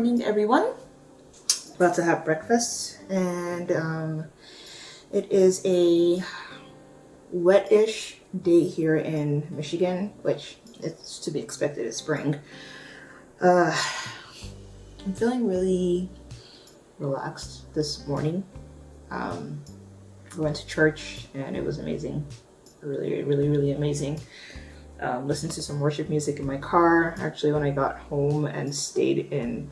morning, everyone. About to have breakfast, and it is a wet-ish day here in Michigan, which is to be expected. It's spring. I'm feeling really relaxed this morning. I went to church and it was amazing. Really amazing. Listened to some worship music in my car. Actually, when I got home and stayed in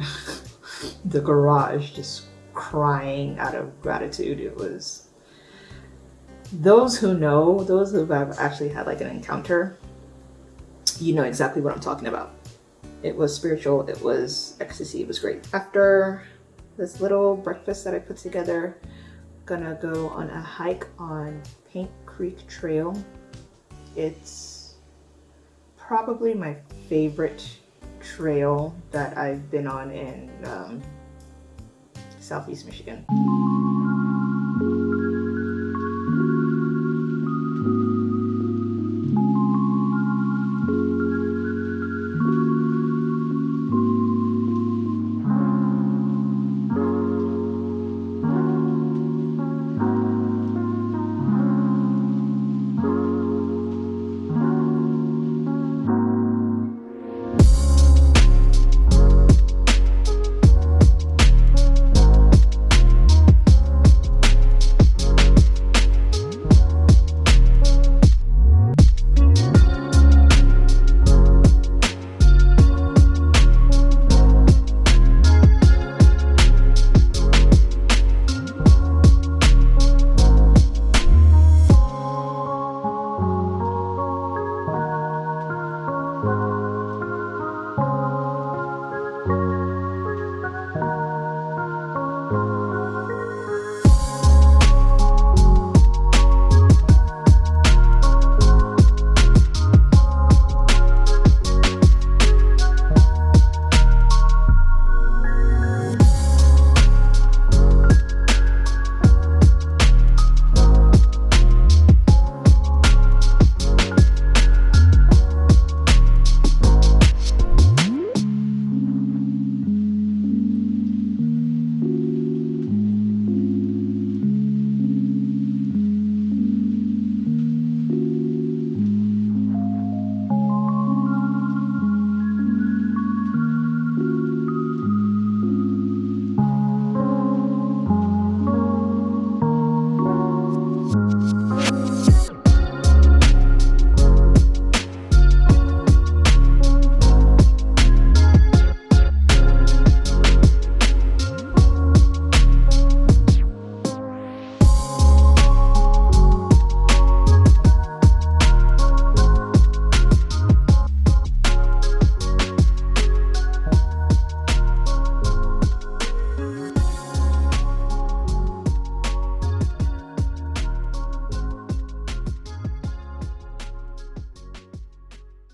the garage, just crying out of gratitude. It was, those who have actually had like an encounter, you know exactly what I'm talking about. It was spiritual, it was ecstasy, it was great. After this little breakfast that I put together, gonna go on a hike on Paint Creek Trail. It's probably my favorite trail that I've been on in Southeast Michigan.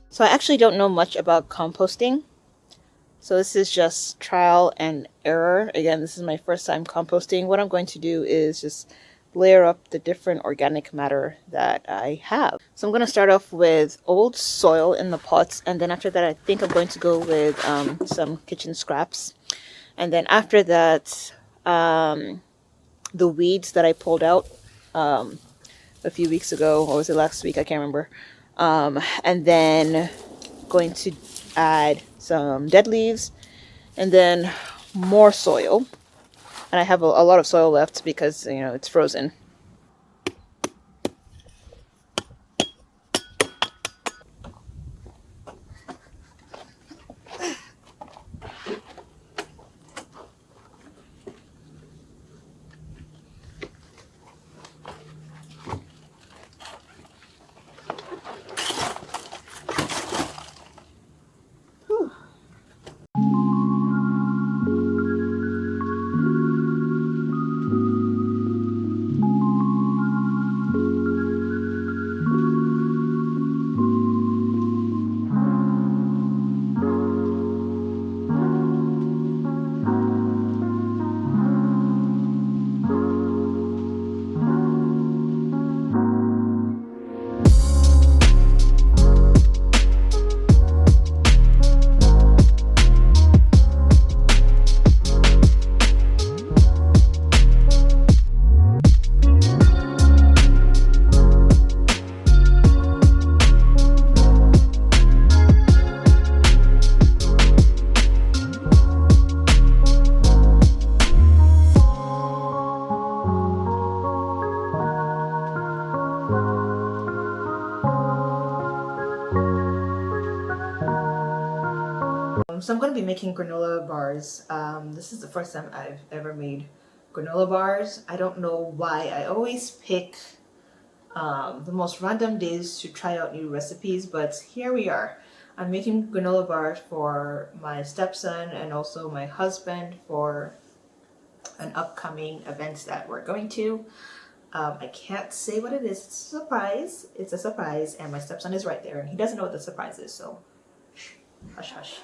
So I actually don't know much about composting. So this is just trial and error. Again, this is my first time composting. What I'm going to do is just layer up the different organic matter that I have. So I'm going to start off with old soil in the pots, and then after that I think I'm going to go with some kitchen scraps. And then after that, the weeds that I pulled out a few weeks ago, or was it last week? I can't remember. And then going to add some dead leaves and then more soil. And I have a lot of soil left because, you know, it's frozen. So I'm going to be making granola bars. This is the first time I've ever made granola bars. I don't know why. I always pick the most random days to try out new recipes, but here we are. I'm making granola bars for my stepson and also my husband for an upcoming event that we're going to. I can't say what it is. It's a surprise. It's a surprise, and my stepson is right there, and he doesn't know what the surprise is, so hush hush.